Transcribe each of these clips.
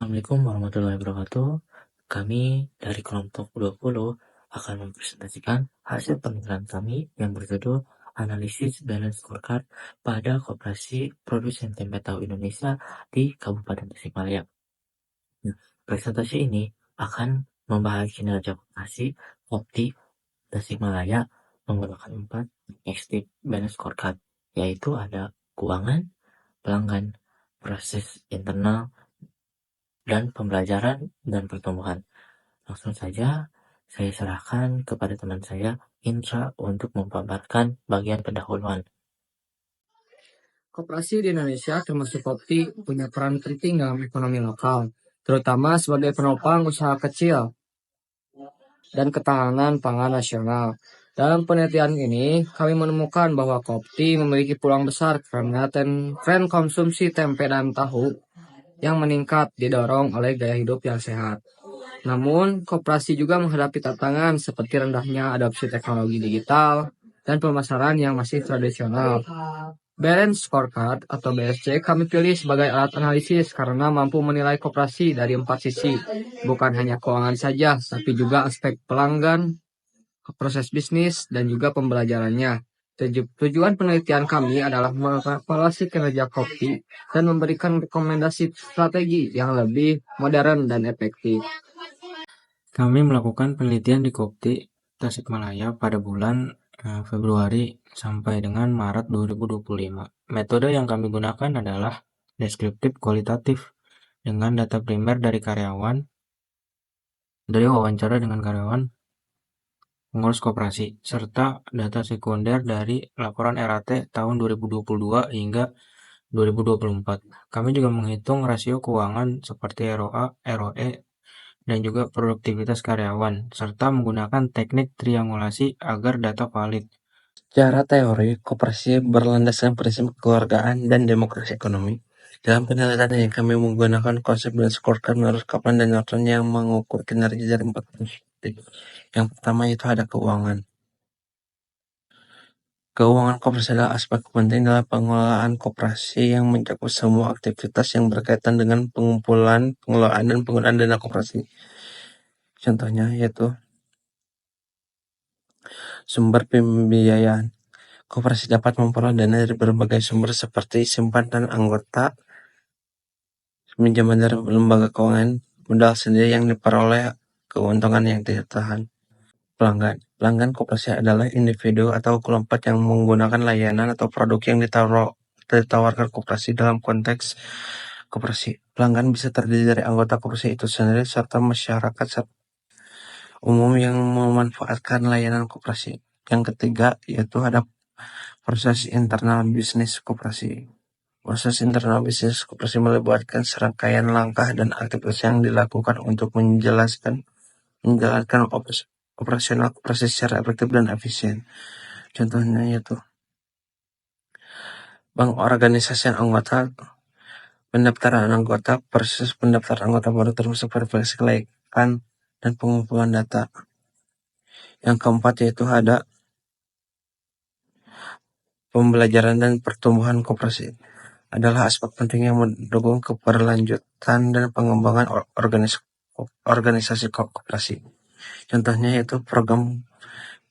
Assalamualaikum warahmatullahi wabarakatuh. Kami dari kelompok 20 akan mempresentasikan hasil penelitian kami yang berjudul Analisis Balance Scorecard pada Koperasi Produsen Tempe Tahu Indonesia di Kabupaten Tasikmalaya. Nah, presentasi ini akan membahas kinerja koperasi Kopti Tasikmalaya menggunakan 4 Extip Balance Scorecard, yaitu ada keuangan, pelanggan, proses internal, dan pembelajaran dan pertumbuhan. Langsung saja saya serahkan kepada teman saya, Indra, untuk memaparkan bagian pendahuluan. Koperasi di Indonesia termasuk Kopti punya peran penting dalam ekonomi lokal, terutama sebagai penopang usaha kecil dan ketahanan pangan nasional. Dalam penelitian ini, kami menemukan bahwa Kopti memiliki peluang besar karena tren konsumsi tempe dan tahu yang meningkat didorong oleh gaya hidup yang sehat. Namun, koperasi juga menghadapi tantangan seperti rendahnya adopsi teknologi digital dan pemasaran yang masih tradisional. Balance Scorecard atau BSC kami pilih sebagai alat analisis karena mampu menilai koperasi dari 4 sisi, bukan hanya keuangan saja, tapi juga aspek pelanggan, proses bisnis, dan juga pembelajarannya. Tujuan penelitian kami adalah mengevaluasi kinerja Kopti dan memberikan rekomendasi strategi yang lebih modern dan efektif. Kami melakukan penelitian di Kopti Tasikmalaya pada bulan Februari sampai dengan Maret 2025. Metode yang kami gunakan adalah deskriptif kualitatif dengan data primer dari wawancara dengan karyawan pengurus koperasi, serta data sekunder dari laporan RAT tahun 2022 hingga 2024. Kami juga menghitung rasio keuangan seperti ROA, ROE, dan juga produktivitas karyawan, serta menggunakan teknik triangulasi agar data valid. Secara teori, koperasi berlandaskan prinsip kekeluargaan dan demokrasi ekonomi. Dalam penelitian ini, kami menggunakan konsep balance scorecard menurut Kaplan dan Norton yang mengukur kinerja dari 4 perspektif. Yang pertama itu ada keuangan. Keuangan koperasi adalah aspek penting dalam pengelolaan koperasi yang mencakup semua aktivitas yang berkaitan dengan pengumpulan, pengelolaan, dan penggunaan dana koperasi. Contohnya yaitu sumber pembiayaan. Koperasi dapat memperoleh dana dari berbagai sumber seperti simpanan anggota, pinjaman dari lembaga keuangan, modal sendiri yang diperoleh, keuntungan yang tidak tahan. Pelanggan. Pelanggan koperasi adalah individu atau kelompok yang menggunakan layanan atau produk yang ditawarkan koperasi dalam konteks koperasi. Pelanggan bisa terdiri dari anggota koperasi itu sendiri serta masyarakat umum yang memanfaatkan layanan koperasi. Yang ketiga yaitu ada proses internal bisnis koperasi. Proses internal bisnis koperasi melibatkan serangkaian langkah dan aktivitas yang dilakukan untuk menjalankan operasional koperasi secara efektif dan efisien. Contohnya yaitu pengorganisasian anggota, pendaftaran anggota, proses pendaftaran anggota baru termasuk verifikasi kelaikan dan pengumpulan data. Yang keempat yaitu ada pembelajaran dan pertumbuhan koperasi. Adalah aspek penting yang mendukung keberlanjutan dan pengembangan organisasi koperasi. Contohnya yaitu program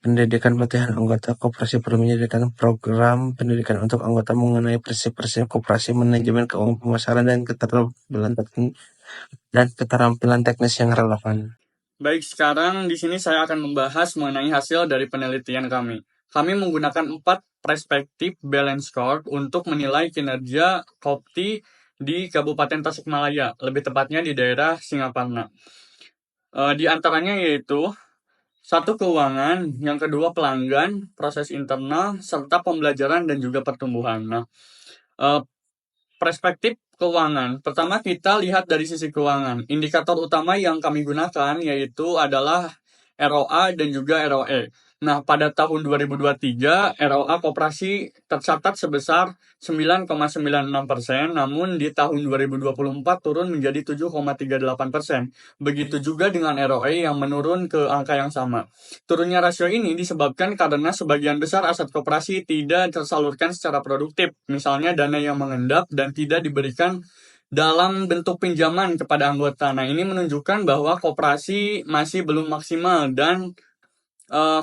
pendidikan pelatihan anggota koperasi perlu menyediakan program pendidikan untuk anggota mengenai prinsip-prinsip koperasi, manajemen keuangan, pemasaran, dan keterampilan teknis yang relevan. Baik, sekarang di sini saya akan membahas mengenai hasil dari penelitian kami. Kami menggunakan 4 perspektif balance score untuk menilai kinerja Kopti di Kabupaten Tasikmalaya, lebih tepatnya di daerah Singaparna. Di antaranya yaitu 1. Keuangan, yang kedua pelanggan, proses internal, serta pembelajaran dan juga pertumbuhan. Nah, perspektif keuangan. Pertama kita lihat dari sisi keuangan. Indikator utama yang kami gunakan yaitu adalah ROA dan juga ROE. Nah, pada tahun 2023, ROA koperasi tercatat sebesar 9,96%, namun di tahun 2024 turun menjadi 7,38%. Begitu juga dengan ROE yang menurun ke angka yang sama. Turunnya rasio ini disebabkan karena sebagian besar aset koperasi tidak tersalurkan secara produktif, misalnya dana yang mengendap dan tidak diberikan dalam bentuk pinjaman kepada anggota. Nah, ini menunjukkan bahwa koperasi masih belum maksimal dan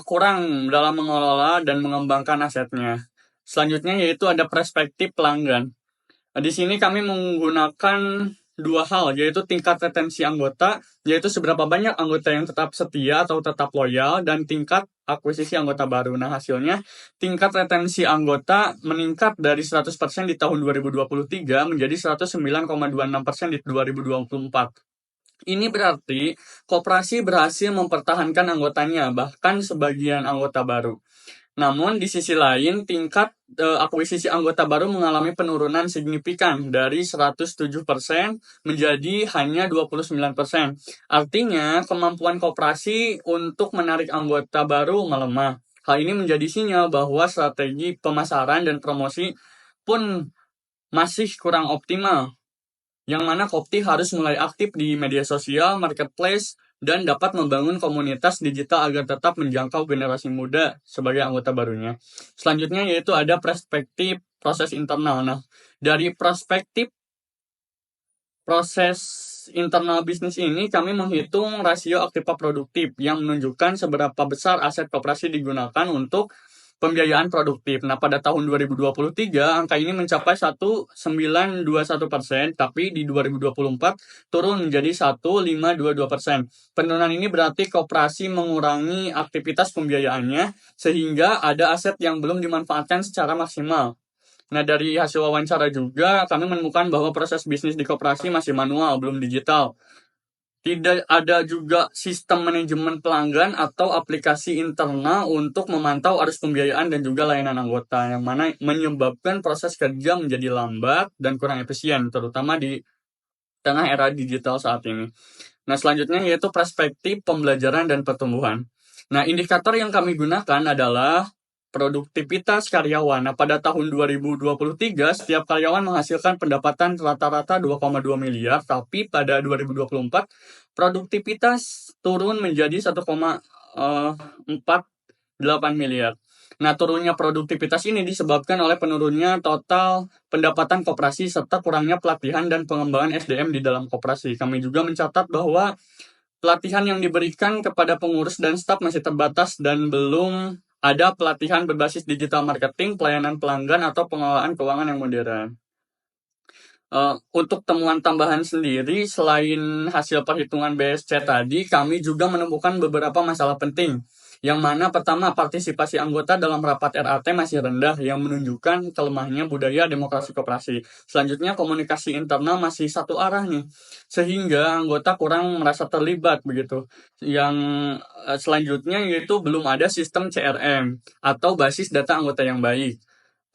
kurang dalam mengelola dan mengembangkan asetnya. Selanjutnya yaitu ada perspektif pelanggan. Di sini kami menggunakan dua hal, yaitu tingkat retensi anggota, yaitu seberapa banyak anggota yang tetap setia atau tetap loyal, dan tingkat akuisisi anggota baru. Nah, hasilnya tingkat retensi anggota meningkat dari 100% di tahun 2023 menjadi 109,26% di 2024. Ini berarti koperasi berhasil mempertahankan anggotanya, bahkan sebagian anggota baru. Namun di sisi lain, tingkat akuisisi anggota baru mengalami penurunan signifikan dari 107% menjadi hanya 29%. Artinya, kemampuan koperasi untuk menarik anggota baru melemah. Hal ini menjadi sinyal bahwa strategi pemasaran dan promosi pun masih kurang optimal, yang mana Kopti harus mulai aktif di media sosial, marketplace, dan dapat membangun komunitas digital agar tetap menjangkau generasi muda sebagai anggota barunya. Selanjutnya yaitu ada perspektif proses internal. Nah, dari perspektif proses internal bisnis ini, kami menghitung rasio aktiva produktif yang menunjukkan seberapa besar aset koperasi digunakan untuk pembiayaan produktif. Nah, pada tahun 2023, angka ini mencapai 1,921%, tapi di 2024 turun menjadi 1,522%. Penurunan ini berarti koperasi mengurangi aktivitas pembiayaannya, sehingga ada aset yang belum dimanfaatkan secara maksimal. Nah, dari hasil wawancara juga, kami menemukan bahwa proses bisnis di koperasi masih manual, belum digital. Tidak ada juga sistem manajemen pelanggan atau aplikasi internal untuk memantau arus pembiayaan dan juga layanan anggota, yang mana menyebabkan proses kerja menjadi lambat dan kurang efisien, terutama di tengah era digital saat ini. Nah, selanjutnya yaitu perspektif pembelajaran dan pertumbuhan. Nah, indikator yang kami gunakan adalah produktivitas karyawan. Nah, pada tahun 2023, setiap karyawan menghasilkan pendapatan rata-rata 2,2 miliar, tapi pada 2024, produktivitas turun menjadi 1,48 miliar. Nah, turunnya produktivitas ini disebabkan oleh penurunnya total pendapatan koperasi serta kurangnya pelatihan dan pengembangan SDM di dalam koperasi. Kami juga mencatat bahwa pelatihan yang diberikan kepada pengurus dan staf masih terbatas dan belum ada pelatihan berbasis digital marketing, pelayanan pelanggan, atau pengelolaan keuangan yang modern. Untuk temuan tambahan sendiri, selain hasil perhitungan BSC tadi, kami juga menemukan beberapa masalah penting. Yang mana pertama, partisipasi anggota dalam rapat RAT masih rendah, yang menunjukkan kelemahnya budaya demokrasi koperasi. Selanjutnya, komunikasi internal masih satu arah nih, sehingga anggota kurang merasa terlibat begitu. Yang selanjutnya yaitu belum ada sistem CRM atau basis data anggota yang baik.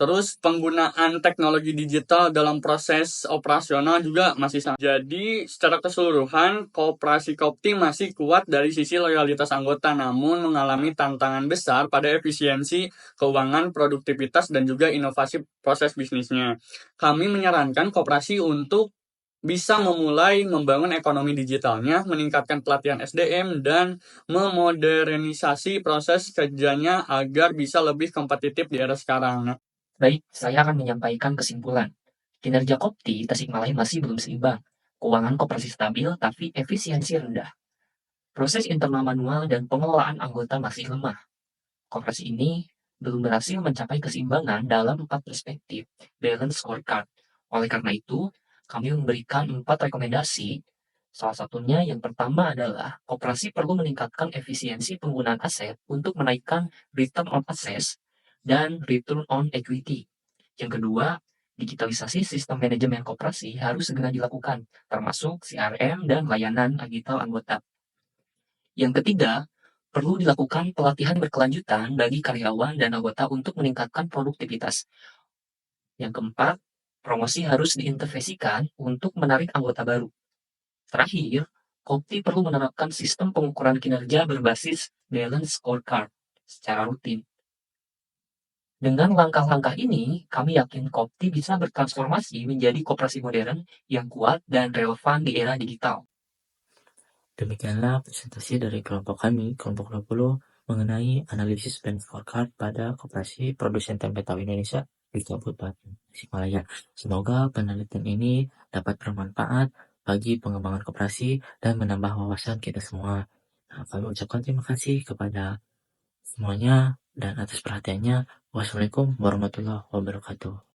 Terus penggunaan teknologi digital dalam proses operasional juga masih sama. Jadi secara keseluruhan, koperasi Kopti masih kuat dari sisi loyalitas anggota, namun mengalami tantangan besar pada efisiensi, keuangan, produktivitas, dan juga inovasi proses bisnisnya. Kami menyarankan koperasi untuk bisa memulai membangun ekonomi digitalnya, meningkatkan pelatihan SDM, dan memodernisasi proses kerjanya agar bisa lebih kompetitif di era sekarang. Baik, saya akan menyampaikan kesimpulan. Kinerja Kopti Tasikmalaya masih belum seimbang. Keuangan koperasi stabil, tapi efisiensi rendah. Proses internal manual dan pengelolaan anggota masih lemah. Koperasi ini belum berhasil mencapai keseimbangan dalam 4 perspektif balance scorecard. Oleh karena itu, kami memberikan 4 rekomendasi. Salah satunya yang pertama adalah koperasi perlu meningkatkan efisiensi penggunaan aset untuk menaikkan return on assets dan return on equity. Yang kedua, digitalisasi sistem manajemen koperasi harus segera dilakukan, termasuk CRM dan layanan digital anggota. Yang ketiga, perlu dilakukan pelatihan berkelanjutan bagi karyawan dan anggota untuk meningkatkan produktivitas. Yang keempat, promosi harus diintervensikan untuk menarik anggota baru. Terakhir, Kopti perlu menerapkan sistem pengukuran kinerja berbasis balance scorecard secara rutin. Dengan langkah-langkah ini, kami yakin Kopti bisa bertransformasi menjadi koperasi modern yang kuat dan relevan di era digital. Demikianlah presentasi dari kelompok kami, kelompok 20, mengenai analisis balance scorecard pada koperasi produsen tempe tahu Indonesia. di Kabupaten Tasikmalaya. Semoga penelitian ini dapat bermanfaat bagi pengembangan koperasi dan menambah wawasan kita semua. Nah, kami ucapkan terima kasih kepada semuanya dan atas perhatiannya. Wassalamualaikum warahmatullahi wabarakatuh.